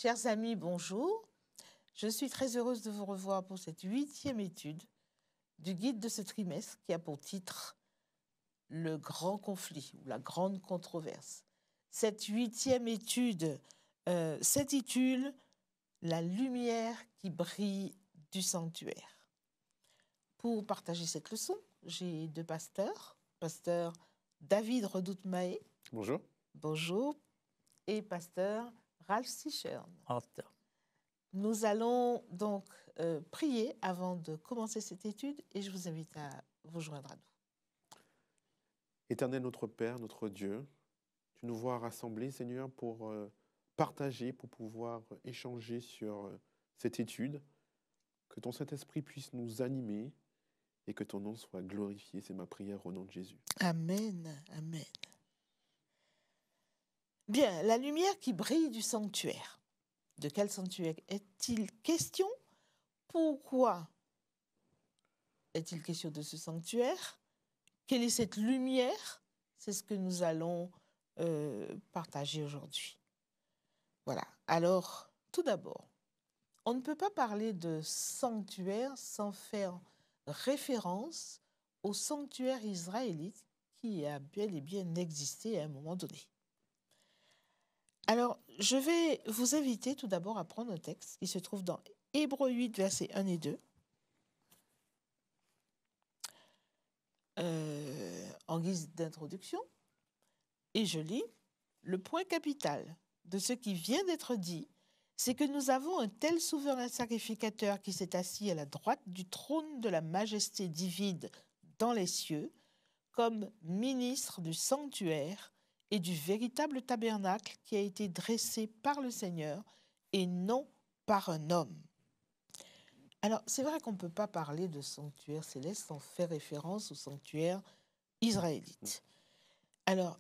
Chers amis, bonjour. Je suis très heureuse de vous revoir pour cette 8e étude du guide de ce trimestre qui a pour titre « Le grand conflit » ou « La grande controverse ». Cette 8e étude s'intitule « La lumière qui brille du sanctuaire ». Pour partager cette leçon, j'ai deux pasteurs. Pasteur David Redoute-Mahé. Bonjour. Bonjour. Et pasteur Ralph Sichern. Hâte. Nous allons donc prier avant de commencer cette étude et je vous invite à vous joindre à nous. Éternel notre Père, notre Dieu, tu nous vois rassemblés, Seigneur, pour partager, pour pouvoir échanger sur cette étude. Que ton Saint-Esprit puisse nous animer et que ton nom soit glorifié. C'est ma prière au nom de Jésus. Amen, amen. Bien, la lumière qui brille du sanctuaire. De quel sanctuaire est-il question? Pourquoi est-il question de ce sanctuaire? Quelle est cette lumière? C'est ce que nous allons partager aujourd'hui. Voilà. Alors, tout d'abord, on ne peut pas parler de sanctuaire sans faire référence au sanctuaire israélite qui a bel et bien existé à un moment donné. Alors, je vais vous inviter tout d'abord à prendre un texte qui se trouve dans Hébreux 8, versets 1 et 2. En guise d'introduction. Et je lis, le point capital de ce qui vient d'être dit, c'est que nous avons un tel souverain sacrificateur qui s'est assis à la droite du trône de la majesté divine dans les cieux, comme ministre du sanctuaire et du véritable tabernacle qui a été dressé par le Seigneur et non par un homme. Alors, c'est vrai qu'on ne peut pas parler de sanctuaire céleste sans faire référence au sanctuaire israélite. Alors,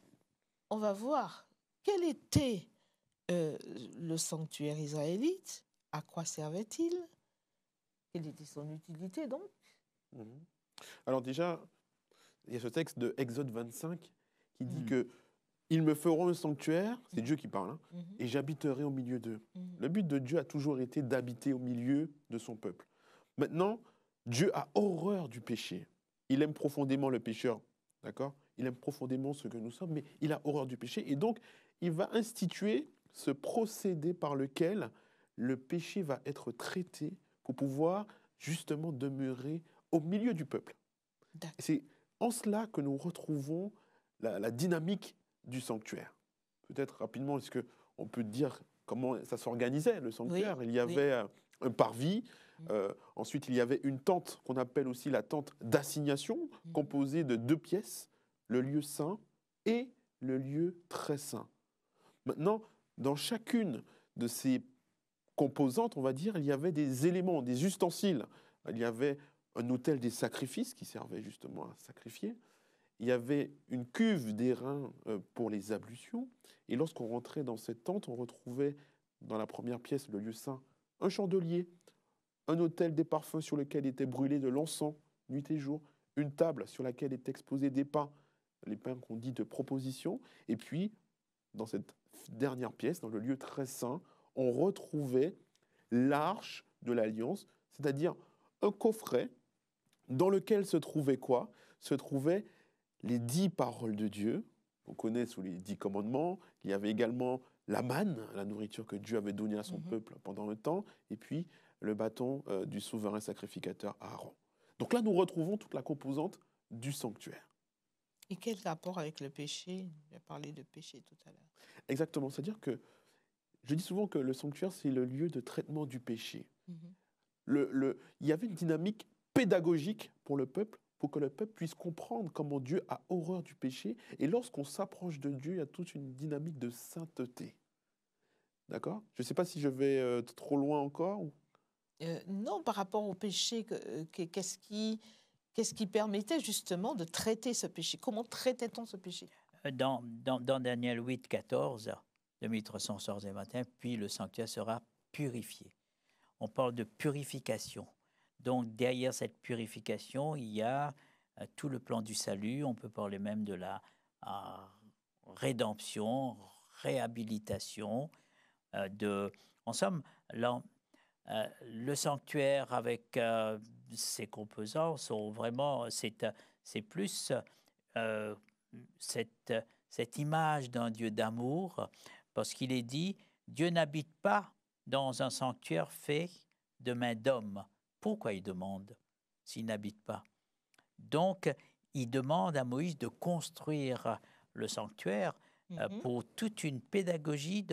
on va voir quel était le sanctuaire israélite, à quoi servait-il, quelle était son utilité donc. Alors déjà, il y a ce texte de Exode 25 qui dit que ils me feront un sanctuaire, c'est Dieu qui parle, hein, et j'habiterai au milieu d'eux. Le but de Dieu a toujours été d'habiter au milieu de son peuple. Maintenant, Dieu a horreur du péché. Il aime profondément le pécheur, d'accord? Il aime profondément ce que nous sommes, mais il a horreur du péché. Et donc, il va instituer ce procédé par lequel le péché va être traité pour pouvoir justement demeurer au milieu du peuple. C'est en cela que nous retrouvons la dynamique du sanctuaire. Peut-être rapidement, est-ce qu'on peut dire comment ça s'organisait, le sanctuaire? Oui, il y avait un parvis, ensuite il y avait une tente qu'on appelle aussi la tente d'assignation, composée de 2 pièces, le lieu saint et le lieu très saint. Maintenant, dans chacune de ces composantes, on va dire, il y avait des éléments, des ustensiles. Il y avait un autel des sacrifices qui servait justement à sacrifier. Il y avait une cuve d'airain pour les ablutions. Et lorsqu'on rentrait dans cette tente, on retrouvait dans la première pièce, le lieu saint, un chandelier, un autel des parfums sur lequel était brûlé de l'encens nuit et jour, une table sur laquelle étaient exposés des pains, les pains qu'on dit de proposition. Et puis, dans cette dernière pièce, dans le lieu très saint, on retrouvait l'arche de l'alliance, c'est-à-dire un coffret dans lequel se trouvait quoi? Se trouvaient les 10 paroles de Dieu, qu'on connaît sous les 10 commandements. Il y avait également la manne, la nourriture que Dieu avait donnée à son peuple pendant le temps, et puis le bâton du souverain sacrificateur Aaron. Donc là, nous retrouvons toute la composante du sanctuaire. Et quel rapport avec le péché? On a parlé de péché tout à l'heure. Exactement, c'est-à-dire que je dis souvent que le sanctuaire, c'est le lieu de traitement du péché. Il y avait une dynamique pédagogique pour le peuple, pour que le peuple puisse comprendre comment Dieu a horreur du péché. Et lorsqu'on s'approche de Dieu, il y a toute une dynamique de sainteté. D'accord? Je ne sais pas si je vais trop loin encore. Non, par rapport au péché, qu'est-ce qui permettait justement de traiter ce péché? Comment traitait-on ce péché? Dans Daniel 8, 14, 2300 et matin, puis le sanctuaire sera purifié. On parle de purification. Donc, derrière cette purification, il y a tout le plan du salut. On peut parler même de la rédemption, réhabilitation. En somme, le sanctuaire avec ses composants sont vraiment, c'est plus cette image d'un Dieu d'amour, parce qu'il est dit, Dieu n'habite pas dans un sanctuaire fait de main d'homme. Pourquoi il demande s'il n'habite pas? Donc, il demande à Moïse de construire le sanctuaire pour toute une pédagogie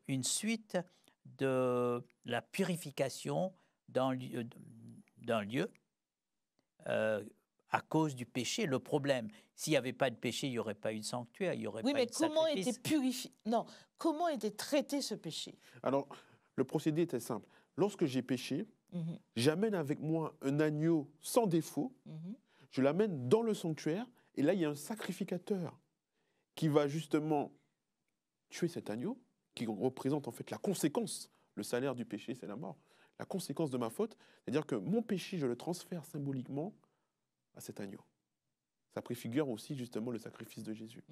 une suite de la purification d'un lieu à cause du péché. Le problème, s'il n'y avait pas de péché, il n'y aurait pas eu de sanctuaire, il n'y aurait pas eu de sacrifice. Oui, mais comment était purifié? Non, comment était traité ce péché? Alors, le procédé était simple. Lorsque j'ai péché, j'amène avec moi un agneau sans défaut, je l'amène dans le sanctuaire, et là, il y a un sacrificateur qui va justement tuer cet agneau, qui représente en fait la conséquence. Le salaire du péché, c'est la mort. La conséquence de ma faute, c'est-à-dire que mon péché, je le transfère symboliquement à cet agneau. Ça préfigure aussi justement le sacrifice de Jésus.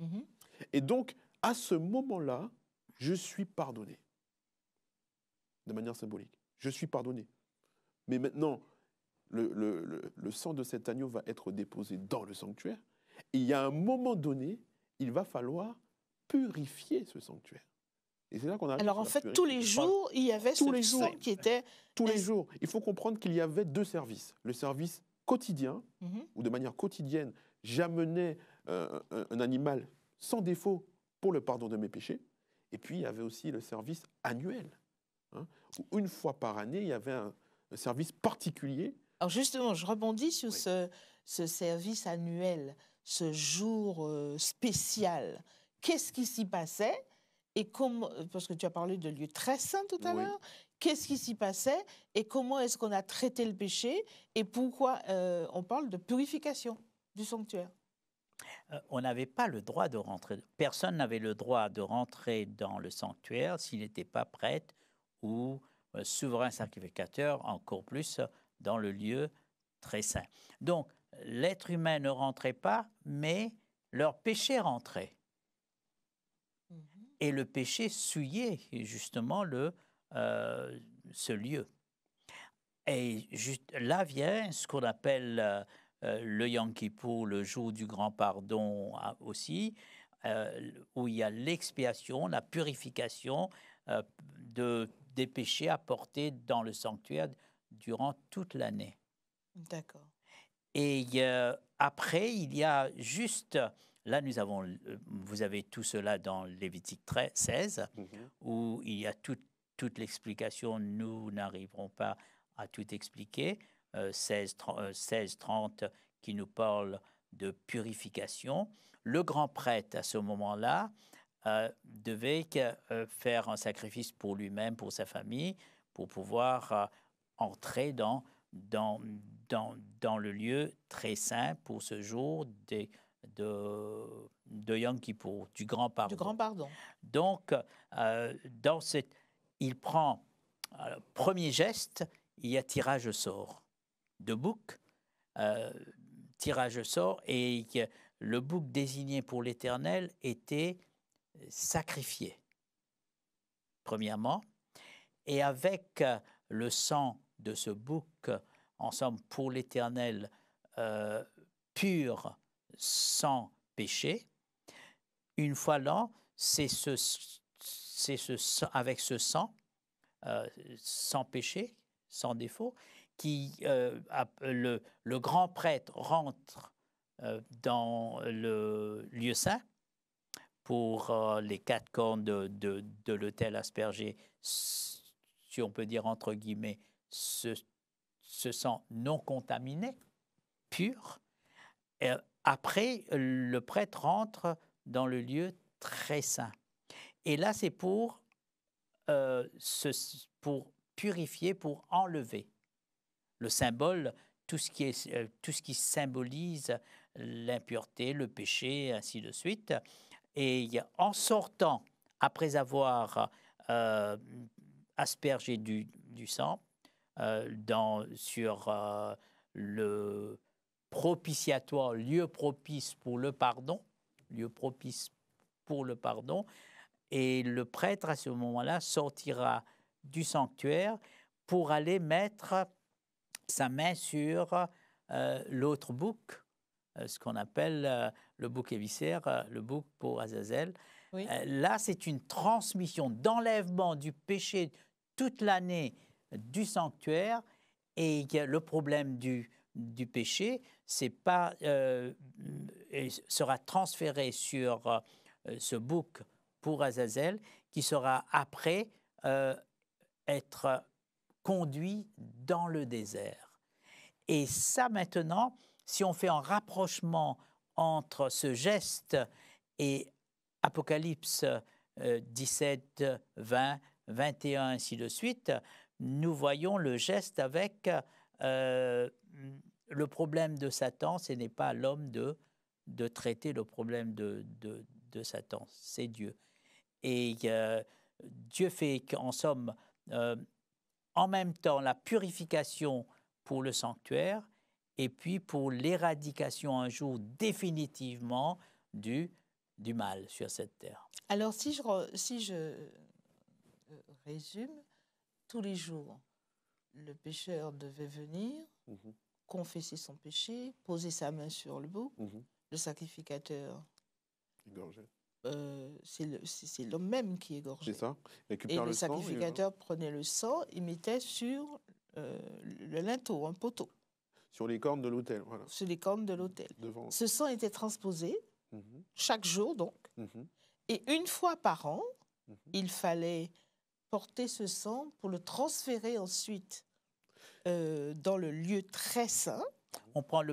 Et donc, à ce moment-là, je suis pardonné. De manière symbolique. Je suis pardonné. Mais maintenant, le sang de cet agneau va être déposé dans le sanctuaire. Et il y a un moment donné, il va falloir purifier ce sanctuaire. Et c'est là qu'on arrive. Alors en fait, tous les jours, il y avait ce sang qui était... Tous les jours. Il faut comprendre qu'il y avait deux services. Le service quotidien, où de manière quotidienne, j'amenais un animal sans défaut pour le pardon de mes péchés. Et puis, il y avait aussi le service annuel, où une fois par année, il y avait un service particulier. Alors justement, je rebondis sur ce service annuel, ce jour spécial. Qu'est-ce qui s'y passait? Et comment, parce que tu as parlé de lieu très saint tout à l'heure, qu'est-ce qui s'y passait et comment est-ce qu'on a traité le péché et pourquoi on parle de purification du sanctuaire? On n'avait pas le droit de rentrer, personne n'avait le droit de rentrer dans le sanctuaire s'il n'était pas prêtre ou souverain sacrificateur, encore plus dans le lieu très saint. Donc, l'être humain ne rentrait pas, mais leur péché rentrait. Et le péché souillait justement ce lieu. Et là vient ce qu'on appelle le Yom Kippour, le jour du grand pardon aussi, où il y a l'expiation, la purification des péchés apportés dans le sanctuaire durant toute l'année. D'accord. Et après, il y a juste... Là, vous avez tout cela dans Lévitique 16, où il y a toute l'explication. Nous n'arriverons pas à tout expliquer. 16-30 qui nous parle de purification. Le grand prêtre, à ce moment-là, devait faire un sacrifice pour lui-même, pour sa famille, pour pouvoir entrer dans le lieu très saint pour ce jour de Yom Kippour, du grand pardon. Du grand pardon. Donc, il prend, premier geste, il y a tirage au sort de bouc, tirage au sort, et le bouc désigné pour l'Éternel était sacrifié, premièrement, et avec le sang de ce bouc, ensemble pour l'Éternel, pur, sans péché, une fois l'an, avec ce sang, sans péché, sans défaut, le grand prêtre rentre dans le lieu saint pour les 4 cornes de l'autel aspergé, si on peut dire entre guillemets, ce sang non contaminé, pur. Après, le prêtre rentre dans le lieu très saint. Et là, c'est pour purifier, pour enlever le symbole, tout ce qui symbolise l'impureté, le péché, ainsi de suite. Et en sortant, après avoir aspergé du sang sur le propitiatoire, lieu propice pour le pardon, Et le prêtre, à ce moment-là, sortira du sanctuaire pour aller mettre sa main sur l'autre bouc, ce qu'on appelle le bouc émissaire, le bouc pour Azazel. Oui. Là, c'est une transmission d'enlèvement du péché toute l'année du sanctuaire. Et le problème du péché, c'est pas, sera transféré sur ce bouc pour Azazel, qui sera après être conduit dans le désert. Et ça, maintenant, si on fait un rapprochement entre ce geste et Apocalypse 17, 20, 21, ainsi de suite, nous voyons le geste avec le problème de Satan. Ce n'est pas à l'homme de traiter le problème de Satan, c'est Dieu. Et Dieu fait qu'en somme, en même temps, la purification pour le sanctuaire et puis pour l'éradication un jour définitivement du mal sur cette terre. Alors, si je résume, tous les jours, le pécheur devait venir, confesser son péché, poser sa main sur le bouc. Le sacrificateur, c'est l'homme même qui égorgeait. C'est ça. Et le sacrificateur prenait le sang et mettait sur le linteau, un poteau. Sur les cornes de l'autel, voilà. Sur les cornes de l'autel. Devant. Ce sang était transposé, chaque jour donc. Et une fois par an, il fallait porter ce sang pour le transférer ensuite dans le lieu très saint, on prend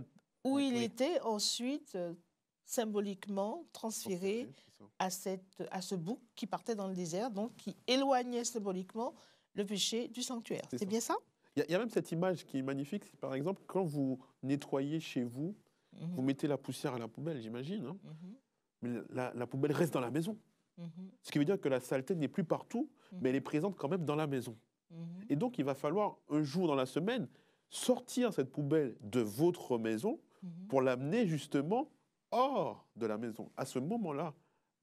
où il était ensuite symboliquement transféré à ce bouc qui partait dans le désert, donc qui éloignait symboliquement le péché du sanctuaire. C'est bien ça? Il y a même cette image qui est magnifique. Par exemple, quand vous nettoyez chez vous, vous mettez la poussière à la poubelle, j'imagine. Hein, mais la poubelle reste dans la maison. Ce qui veut dire que la saleté n'est plus partout, mais elle est présente quand même dans la maison. Et donc, il va falloir un jour dans la semaine sortir cette poubelle de votre maison pour l'amener justement hors de la maison. À ce moment-là,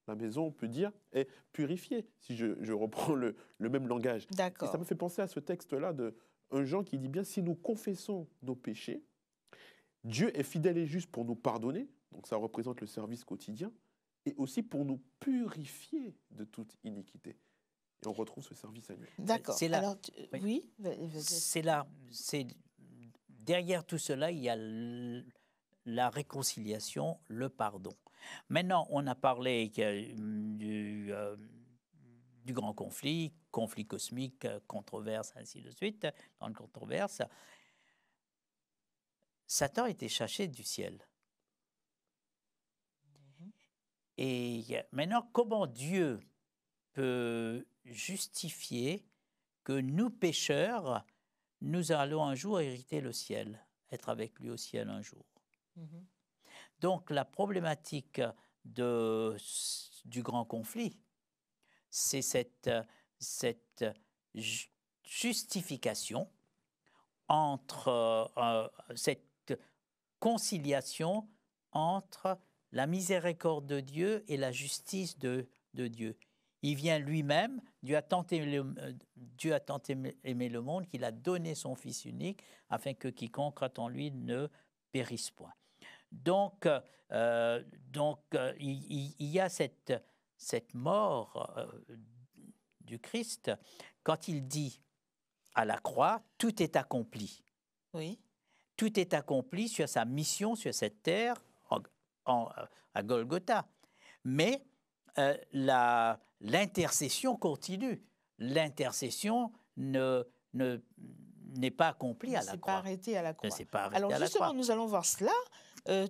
la maison, on peut dire, est purifiée, si je reprends le même langage. Et ça me fait penser à ce texte-là de un Jean qui dit bien, si nous confessons nos péchés, Dieu est fidèle et juste pour nous pardonner, donc ça représente le service quotidien, et aussi pour nous purifier de toute iniquité. Et on retrouve ce service annuel. D'accord. Alors, oui. C'est là. Derrière tout cela, il y a la réconciliation, le pardon. Maintenant, on a parlé du grand conflit cosmique, controverse, ainsi de suite, dans le controverse. Satan était chassé du ciel. Et maintenant, comment Dieu peut justifier que nous, pécheurs, nous allons un jour hériter le ciel, être avec lui au ciel un jour? Donc, la problématique du grand conflit, c'est cette justification entre cette conciliation entre la miséricorde de Dieu et la justice de Dieu. Il vient lui-même, Dieu a tant aimé le monde qu'il a donné son Fils unique afin que quiconque croit en lui ne périsse point. Donc, il y a cette mort du Christ quand il dit à la croix, tout est accompli. Oui. Tout est accompli sur sa mission sur cette terre à Golgotha. Mais l'intercession continue. L'intercession n'est pas accomplie à la croix. Ne s'est pas arrêtée à la croix. Alors justement, nous allons voir cela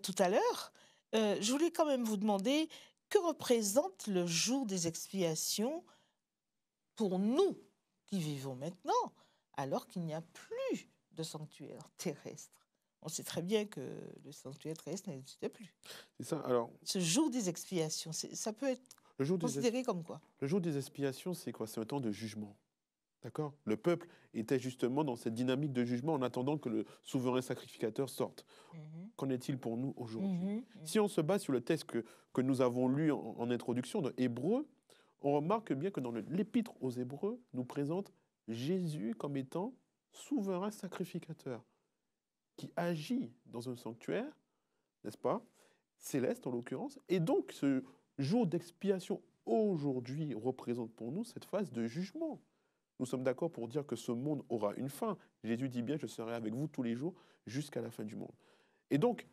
tout à l'heure. Je voulais quand même vous demander que représente le jour des expiations pour nous qui vivons maintenant, alors qu'il n'y a plus de sanctuaire terrestre. On sait très bien que le sanctuaire terrestre n'existe plus. C'est ça. Alors, ce jour des expiations, ça peut être considéré comme quoi? Le jour des expiations, c'est quoi? C'est un temps de jugement. D'accord? Le peuple était justement dans cette dynamique de jugement en attendant que le souverain sacrificateur sorte. Qu'en est-il pour nous aujourd'hui? Si on se base sur le texte que nous avons lu en introduction de Hébreux, on remarque bien que dans l'Épître aux Hébreux, nous présente Jésus comme étant souverain sacrificateur, qui agit dans un sanctuaire, n'est-ce pas, céleste en l'occurrence, et donc ce jour d'expiation aujourd'hui représente pour nous cette phase de jugement. Nous sommes d'accord pour dire que ce monde aura une fin. Jésus dit bien, je serai avec vous tous les jours jusqu'à la fin du monde. Et donc,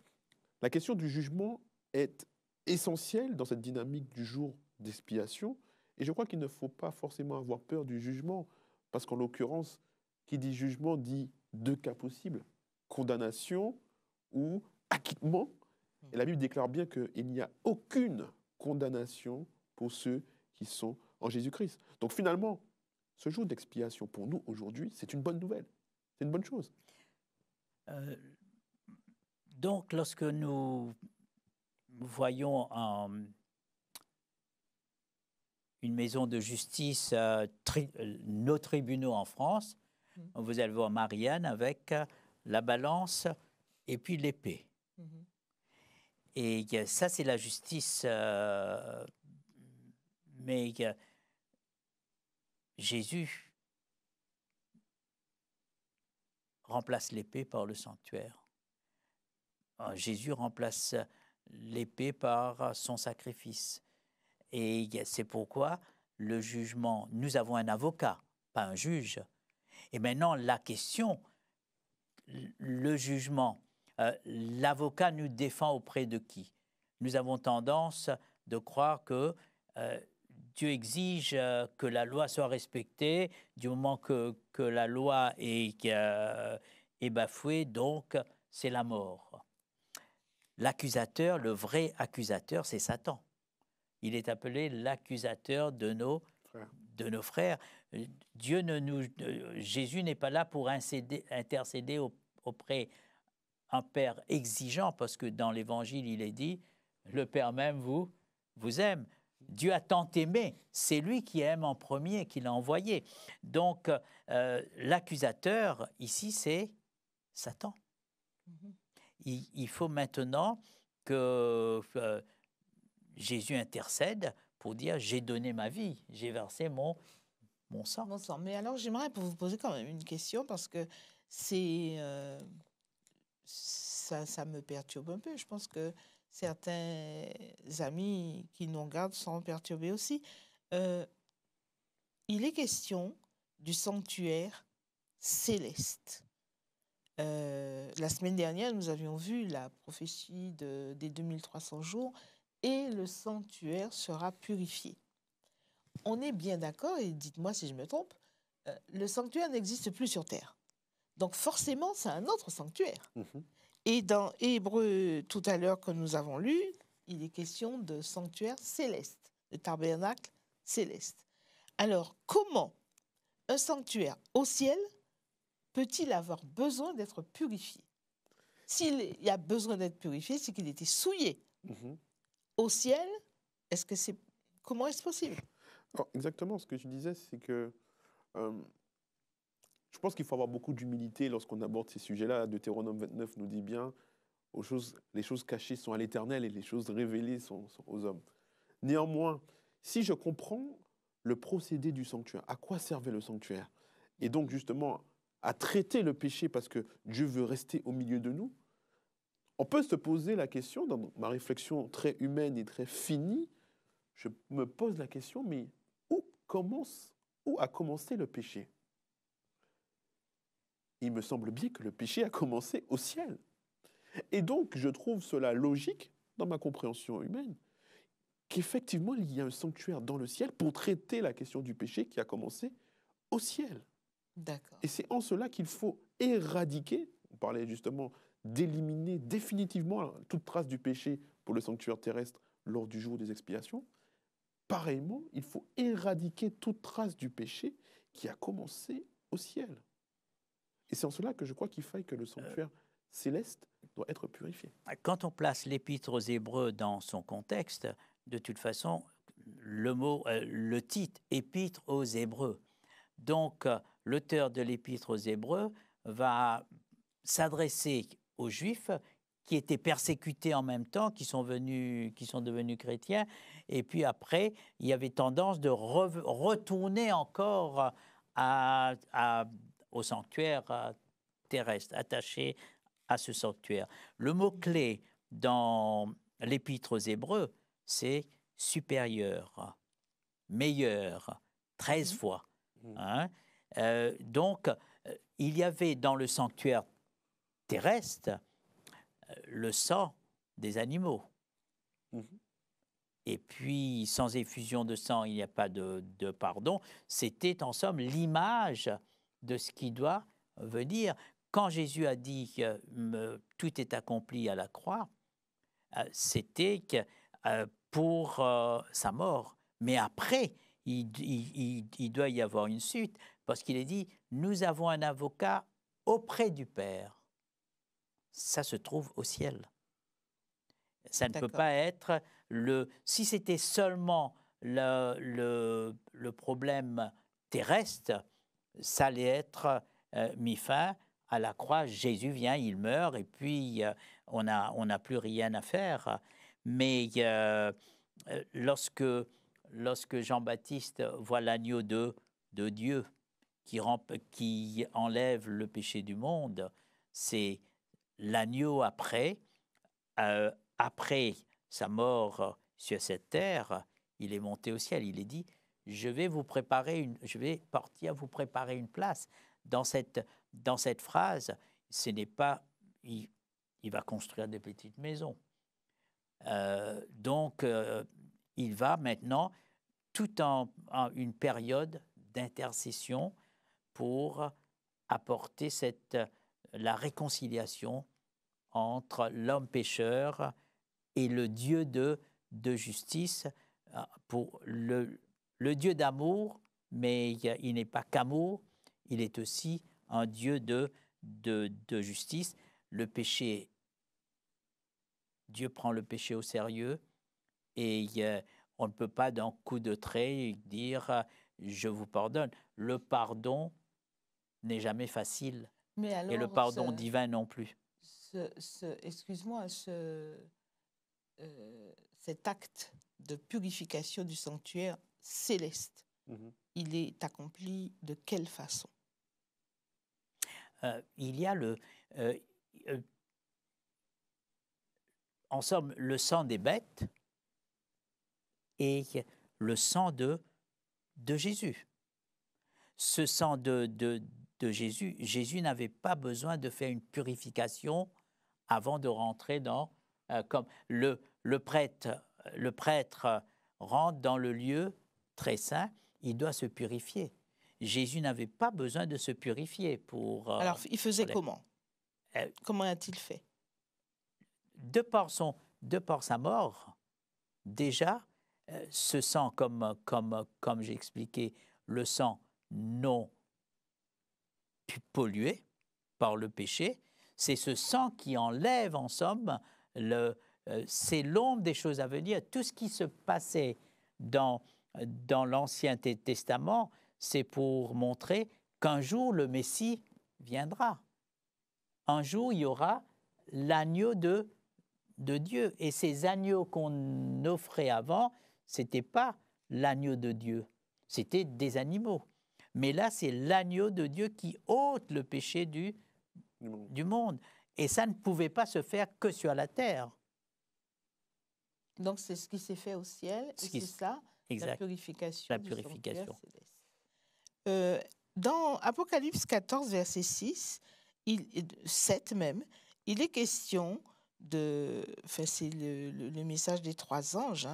la question du jugement est essentielle dans cette dynamique du jour d'expiation. Et je crois qu'il ne faut pas forcément avoir peur du jugement, parce qu'en l'occurrence, qui dit jugement dit deux cas possibles, condamnation ou acquittement. Et la Bible déclare bien qu'il n'y a aucune condamnation pour ceux qui sont en Jésus-Christ. Donc finalement, ce jour d'expiation pour nous aujourd'hui, c'est une bonne nouvelle, c'est une bonne chose. Donc lorsque nous voyons une maison de justice, nos tribunaux en France, vous allez voir Marianne avec la balance et puis l'épée. Et ça, c'est la justice. Mais Jésus remplace l'épée par le sanctuaire. Jésus remplace l'épée par son sacrifice. Et c'est pourquoi le jugement, nous avons un avocat, pas un juge. Et maintenant, la question, le jugement, l'avocat nous défend auprès de qui? Nous avons tendance de croire que Dieu exige que la loi soit respectée. Du moment que la loi est bafouée, donc c'est la mort. L'accusateur, le vrai accusateur, c'est Satan. Il est appelé l'accusateur de nos frères. Jésus n'est pas là pour intercéder auprès d'un Père exigeant, parce que dans l'Évangile, il est dit, le Père même vous aime. Dieu a tant aimé, c'est lui qui aime en premier, qui l'a envoyé. Donc, l'accusateur, ici, c'est Satan. Il faut maintenant que Jésus intercède pour dire, j'ai donné ma vie, j'ai versé mon sang. Mon sang. Mais alors, j'aimerais vous poser quand même une question, parce que c'est... ça me perturbe un peu. Je pense que certains amis qui nous regardent sont perturbés aussi. Il est question du sanctuaire céleste. La semaine dernière, nous avions vu la prophétie des 2300 jours, et le sanctuaire sera purifié. On est bien d'accord, et dites-moi si je me trompe, le sanctuaire n'existe plus sur terre. Donc forcément, c'est un autre sanctuaire. Et dans Hébreux, tout à l'heure que nous avons lu, il est question de sanctuaire céleste, de tabernacle céleste. Alors, comment un sanctuaire au ciel peut-il avoir besoin d'être purifié? S'il y a besoin d'être purifié, c'est qu'il était souillé. Au ciel, comment est-ce possible? Alors, exactement, ce que tu disais, c'est que je pense qu'il faut avoir beaucoup d'humilité lorsqu'on aborde ces sujets-là. Deutéronome 29 nous dit bien, les choses cachées sont à l'Éternel et les choses révélées sont aux hommes. Néanmoins, si je comprends le procédé du sanctuaire, à quoi servait le sanctuaire? Et donc justement, à traiter le péché parce que Dieu veut rester au milieu de nous, on peut se poser la question, dans ma réflexion très humaine et très finie, je me pose la question, mais où a commencé le péché? Il me semble bien que le péché a commencé au ciel. Et donc, je trouve cela logique, dans ma compréhension humaine, qu'effectivement, il y a un sanctuaire dans le ciel pour traiter la question du péché qui a commencé au ciel. D'accord. Et c'est en cela qu'il faut éradiquer, on parlait justement d'éliminer définitivement toute trace du péché pour le sanctuaire terrestre lors du jour des expiations. Pareillement, il faut éradiquer toute trace du péché qui a commencé au ciel. Et c'est en cela que je crois qu'il faille que le sanctuaire céleste doit être purifié. Quand on place l'Épître aux Hébreux dans son contexte, de toute façon, le titre « Épître aux Hébreux ». Donc, l'auteur de l'Épître aux Hébreux va s'adresser aux Juifs qui étaient persécutés en même temps, qui sont devenus chrétiens. Et puis après, il y avait tendance de retourner encore au sanctuaire terrestre, attaché à ce sanctuaire. Le mot-clé dans l'Épître aux Hébreux, c'est supérieur, meilleur, 13 fois. Hein? Donc, il y avait dans le sanctuaire terrestre le sang des animaux. Et puis, sans effusion de sang, il n'y a pas de pardon. C'était en somme l'image de ce qui doit venir. Quand Jésus a dit que tout est accompli à la croix, c'était pour sa mort. Mais après, il doit y avoir une suite, parce qu'il est dit, nous avons un avocat auprès du Père. Ça se trouve au ciel. Ça ne peut pas être si c'était seulement le problème terrestre, ça allait être mis fin à la croix. Jésus vient, il meurt, et puis on n'a plus rien à faire. Mais lorsque Jean-Baptiste voit l'agneau de Dieu qui enlève le péché du monde, c'est l'agneau après sa mort sur cette terre, il est monté au ciel. Il est dit, je vais partir vous préparer une place. Dans cette phrase, ce n'est pas, il va construire des petites maisons. Donc, il va maintenant, tout en une période d'intercession pour apporter la réconciliation entre l'homme pécheur et le Dieu de justice, pour le Dieu d'amour, mais il n'est pas qu'amour, il est aussi un Dieu de justice. Le péché, Dieu prend le péché au sérieux, et on ne peut pas d'un coup de trait dire « je vous pardonne ». Le pardon n'est jamais facile, mais alors, et le pardon divin non plus. Excuse-moi, cet acte de purification du sanctuaire céleste, il est accompli de quelle façon? Il y a en somme le sang des bêtes et le sang de Jésus. Ce sang de Jésus, Jésus n'avait pas besoin de faire une purification avant de rentrer dans... comme le prêtre rentre dans le lieu très saint, il doit se purifier. Jésus n'avait pas besoin de se purifier pour... Alors, il faisait comment? Comment a-t-il fait? De par sa mort, déjà, ce sang, comme j'ai expliqué, le sang non pollué par le péché, c'est ce sang qui enlève, en somme, c'est l'ombre des choses à venir. Tout ce qui se passait dans l'Ancien Testament, c'est pour montrer qu'un jour le Messie viendra. Un jour, il y aura l'agneau de Dieu. Et ces agneaux qu'on offrait avant, ce n'était pas l'agneau de Dieu, c'était des animaux. Mais là, c'est l'agneau de Dieu qui ôte le péché du monde. Et ça ne pouvait pas se faire que sur la terre. Donc, c'est ce qui s'est fait au ciel, et c'est ça, exact. La purification. La purification. Dans Apocalypse 14, verset 7 même, il est question c'est le message des 3 anges,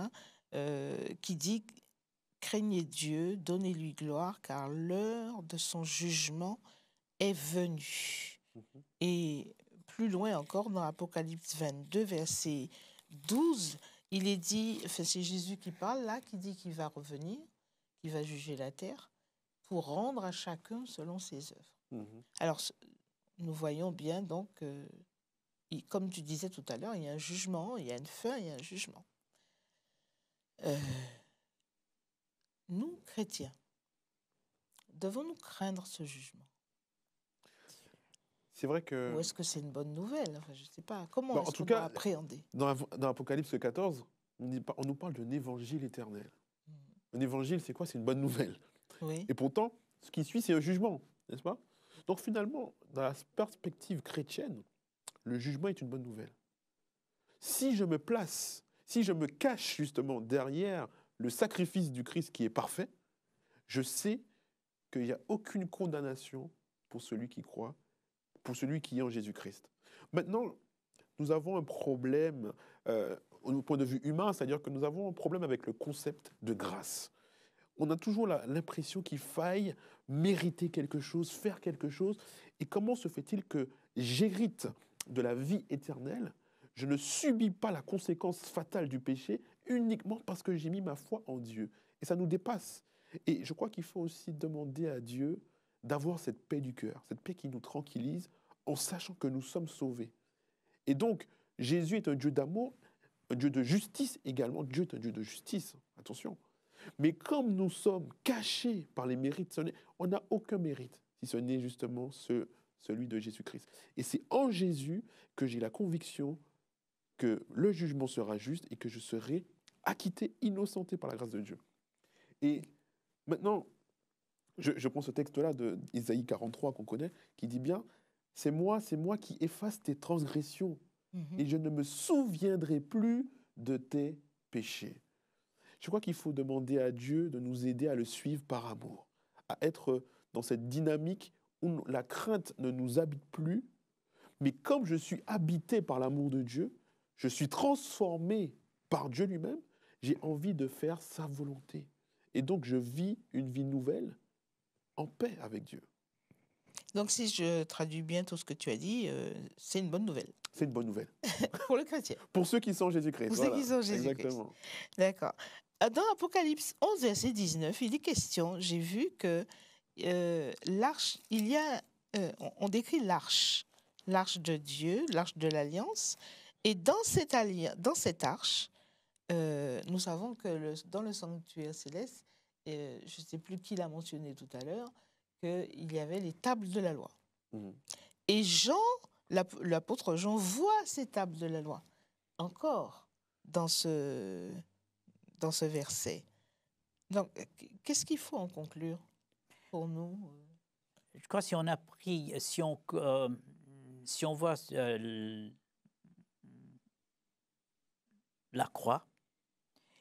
qui dit « Craignez Dieu, donnez-lui gloire, car l'heure de son jugement est venue. » Et plus loin encore, dans Apocalypse 22, verset 12, il est dit, c'est Jésus qui parle là, qui dit qu'il va revenir, qu'il va juger la terre, pour rendre à chacun selon ses œuvres. Alors, nous voyons bien donc, comme tu disais tout à l'heure, il y a un jugement, il y a une fin, il y a un jugement. Nous, chrétiens, devons-nous craindre ce jugement? c'est vrai que Ou est-ce que c'est une bonne nouvelle? Enfin, je ne sais pas. Comment Bon, est-ce en tout qu'on doit cas, appréhender? dans Apocalypse 14, on nous parle d'un évangile éternel. Un évangile, c'est quoi? C'est une bonne nouvelle. Oui. Et pourtant, ce qui suit, c'est un jugement, n'est-ce pas? Donc finalement, dans la perspective chrétienne, le jugement est une bonne nouvelle. Si je me place, si je me cache justement derrière le sacrifice du Christ qui est parfait, je sais qu'il n'y a aucune condamnation pour celui qui croit, pour celui qui est en Jésus-Christ. Maintenant, nous avons un problème au point de vue humain, c'est-à-dire que nous avons un problème avec le concept de grâce. On a toujours l'impression qu'il faille mériter quelque chose, faire quelque chose. Et comment se fait-il que j'hérite de la vie éternelle? Je ne subis pas la conséquence fatale du péché uniquement parce que j'ai mis ma foi en Dieu. Et ça nous dépasse. Et je crois qu'il faut aussi demander à Dieu d'avoir cette paix du cœur, cette paix qui nous tranquillise en sachant que nous sommes sauvés. Et donc, Jésus est un Dieu d'amour, un Dieu de justice également. Dieu est un Dieu de justice, attention. Mais comme nous sommes cachés par les mérites, on n'a aucun mérite, si ce n'est justement celui de Jésus-Christ. Et c'est en Jésus que j'ai la conviction que le jugement sera juste et que je serai acquitté, innocenté par la grâce de Dieu. Et maintenant, je prends ce texte-là d'Ésaïe 43 qu'on connaît, qui dit bien, c'est moi qui efface tes transgressions et je ne me souviendrai plus de tes péchés. Je crois qu'il faut demander à Dieu de nous aider à le suivre par amour, à être dans cette dynamique où la crainte ne nous habite plus, mais comme je suis habité par l'amour de Dieu, je suis transformé par Dieu lui-même, j'ai envie de faire sa volonté. Et donc je vis une vie nouvelle en paix avec Dieu. Donc, si je traduis bien tout ce que tu as dit, c'est une bonne nouvelle. C'est une bonne nouvelle. Pour le chrétien. Pour ceux qui sont Jésus-Christ. Pour voilà. ceux qui sont Jésus-Christ. Exactement. D'accord. Dans Apocalypse 11, verset 19, il est question, j'ai vu que l'arche, on décrit l'arche de Dieu, l'arche de l'Alliance, et dans cette arche, nous savons que dans le sanctuaire céleste, je ne sais plus qui l'a mentionné tout à l'heure, qu'il y avait les tables de la loi. Et l'apôtre Jean voit ces tables de la loi encore dans ce verset. Donc, qu'est-ce qu'il faut en conclure pour nous? Je crois que si on voit la croix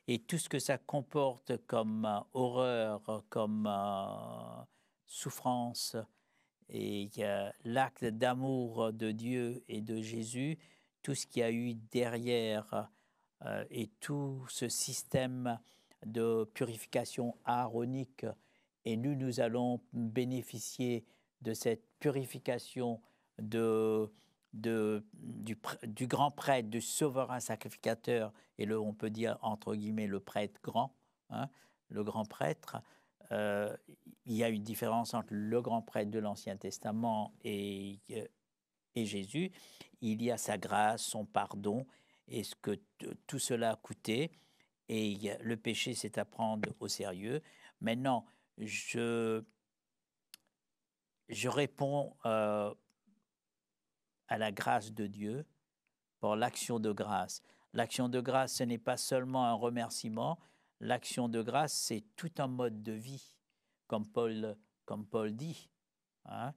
et tout ce que ça comporte comme horreur, comme souffrance, et l'acte d'amour de Dieu et de Jésus, tout ce qu'il y a eu derrière et tout ce système de purification aaronique, et nous allons bénéficier de cette purification du grand prêtre, du souverain sacrificateur, et on peut dire entre guillemets le prêtre grand, hein, le grand prêtre. Il y a une différence entre le grand prêtre de l'Ancien Testament et Jésus. Il y a sa grâce, son pardon, et ce que tout cela a coûté. Et le péché, c'est à prendre au sérieux. Maintenant, je réponds à la grâce de Dieu pour l'action de grâce. L'action de grâce, ce n'est pas seulement un remerciement. L'action de grâce, c'est tout un mode de vie, comme Paul dit. Hein?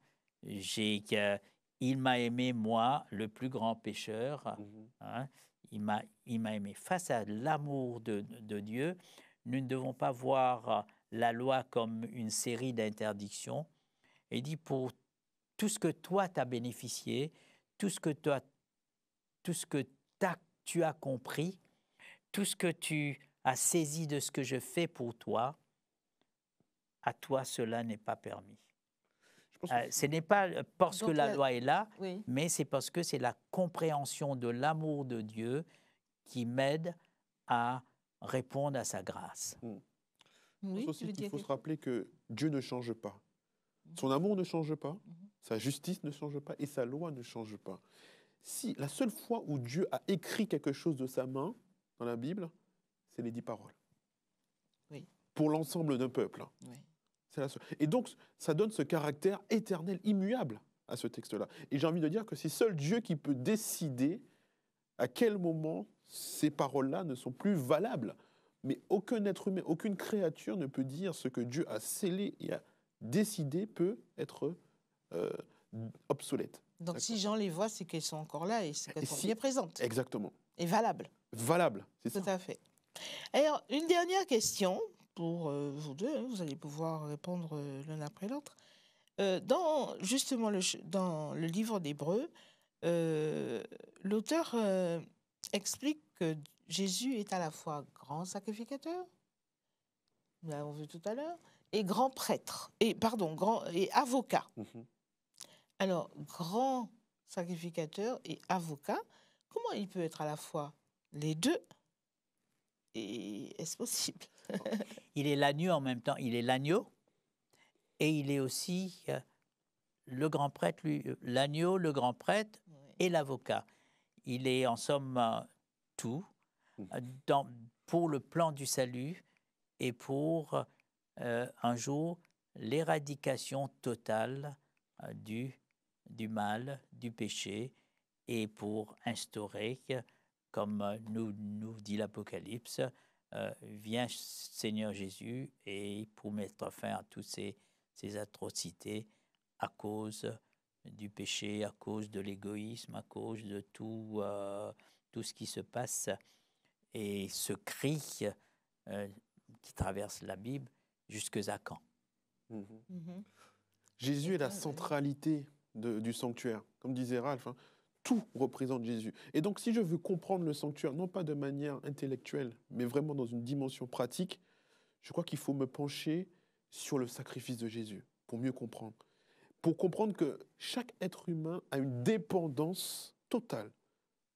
Il m'a aimé, moi, le plus grand pécheur. Hein? Il m'a aimé. Face à l'amour de Dieu, nous ne devons pas voir la loi comme une série d'interdictions. Il dit, pour tout ce que toi t'as bénéficié, tout ce que tu as compris, tout ce que tu as saisi de ce que je fais pour toi, à toi cela n'est pas permis. Ce n'est pas parce que la loi est là, oui, mais c'est parce que c'est la compréhension de l'amour de Dieu qui m'aide à répondre à sa grâce. Je pense aussi qu'il faut se rappeler que Dieu ne change pas. Son amour ne change pas, sa justice ne change pas et sa loi ne change pas. Si la seule fois où Dieu a écrit quelque chose de sa main dans la Bible, c'est les 10 paroles. Oui. Pour l'ensemble d'un peuple. Oui. C'est la seule. Et donc, ça donne ce caractère éternel, immuable à ce texte-là. Et j'ai envie de dire que c'est seul Dieu qui peut décider à quel moment ces paroles-là ne sont plus valables. Mais aucun être humain, aucune créature ne peut dire ce que Dieu a scellé et a décidé peut être obsolète. Donc si Jean les voit, c'est qu'elles sont encore là et c'est qu'elles sont si, bien présentes. Exactement. Et valables. Valable, c'est ça. Tout à fait. Alors, une dernière question pour vous deux, hein, vous allez pouvoir répondre l'un après l'autre. Dans le livre d'Hébreux, l'auteur explique que Jésus est à la fois grand sacrificateur, nous l'avons vu tout à l'heure, et grand prêtre, et avocat. Alors, grand sacrificateur et avocat, comment il peut être à la fois les deux? Et est-ce possible? Il est l'agneau en même temps. Il est l'agneau et il est aussi le grand prêtre, l'agneau, le grand prêtre et l'avocat. Il est en somme tout pour le plan du salut et pour un jour l'éradication totale du mal, du péché, et pour instaurer, comme nous dit l'Apocalypse, viens Seigneur Jésus, et pour mettre fin à toutes ces atrocités à cause du péché, à cause de l'égoïsme, à cause de tout ce qui se passe. Et ce cri qui traverse la Bible, jusque à quand? Jésus est la centralité du sanctuaire. Comme disait Ralph, hein, tout représente Jésus. Et donc, si je veux comprendre le sanctuaire, non pas de manière intellectuelle, mais vraiment dans une dimension pratique, je crois qu'il faut me pencher sur le sacrifice de Jésus pour mieux comprendre. Pour comprendre que chaque être humain a une dépendance totale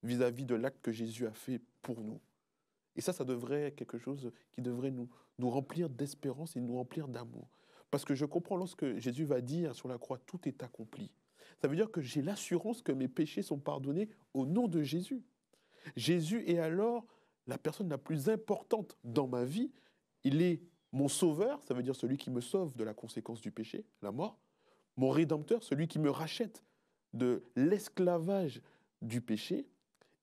vis-à-vis de l'acte que Jésus a fait pour nous. Et ça devrait être quelque chose qui devrait nous remplir d'espérance et nous remplir d'amour. Parce que je comprends lorsque Jésus va dire sur la croix, tout est accompli. Ça veut dire que j'ai l'assurance que mes péchés sont pardonnés au nom de Jésus. Jésus est alors la personne la plus importante dans ma vie. Il est mon sauveur, ça veut dire celui qui me sauve de la conséquence du péché, la mort. Mon rédempteur, celui qui me rachète de l'esclavage du péché.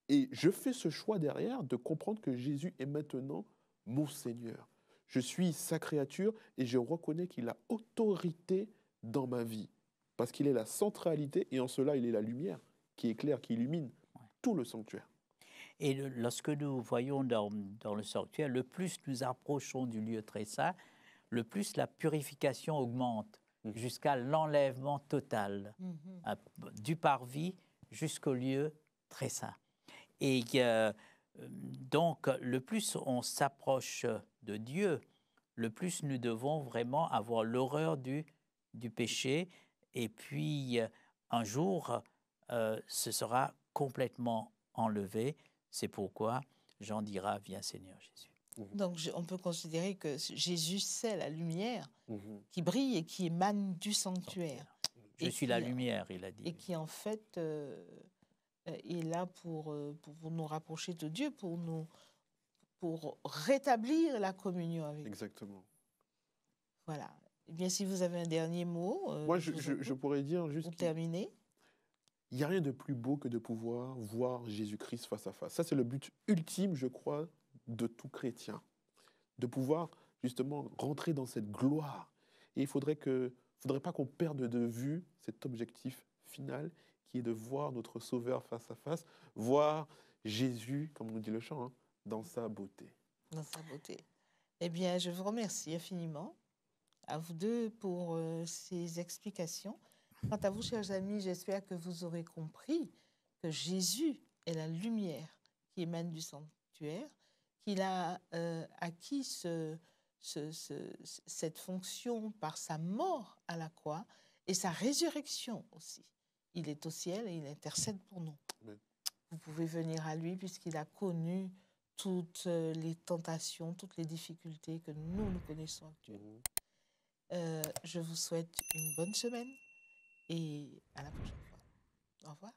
Et je fais ce choix derrière de comprendre que Jésus est maintenant mon Seigneur. Je suis sa créature et je reconnais qu'il a autorité dans ma vie. Parce qu'il est la centralité et en cela, il est la lumière qui éclaire, qui illumine tout le sanctuaire. Et lorsque nous voyons dans le sanctuaire, le plus nous approchons du lieu très saint, le plus la purification augmente jusqu'à l'enlèvement total, du parvis jusqu'au lieu très saint. Et donc, le plus on s'approche de Dieu, le plus nous devons vraiment avoir l'horreur du péché. Et puis, un jour, ce sera complètement enlevé. C'est pourquoi Jean dira, viens Seigneur Jésus. Donc, on peut considérer que Jésus, c'est la lumière qui brille et qui émane du sanctuaire. Je suis la lumière, il a dit. Et qui, en fait, est là pour nous rapprocher de Dieu, pour rétablir la communion avec Dieu. Exactement. Voilà. Eh bien, si vous avez un dernier mot... Moi, je pourrais dire juste... Pour terminer. Il n'y a rien de plus beau que de pouvoir voir Jésus-Christ face à face. Ça, c'est le but ultime, je crois, de tout chrétien. De pouvoir, justement, rentrer dans cette gloire. Et il ne faudrait pas qu'on perde de vue cet objectif final qui est de voir notre Sauveur face à face, voir Jésus, comme nous dit le chant, hein, dans sa beauté. Dans sa beauté. Eh bien, je vous remercie infiniment, à vous deux, pour ces explications. Quant à vous, chers amis, j'espère que vous aurez compris que Jésus est la lumière qui émane du sanctuaire, qu'il a acquis cette fonction par sa mort à la croix et sa résurrection aussi. Il est au ciel et il intercède pour nous. Amen. Vous pouvez venir à lui puisqu'il a connu toutes les tentations, toutes les difficultés que nous connaissons actuellement. Je vous souhaite une bonne semaine et à la prochaine fois. Au revoir.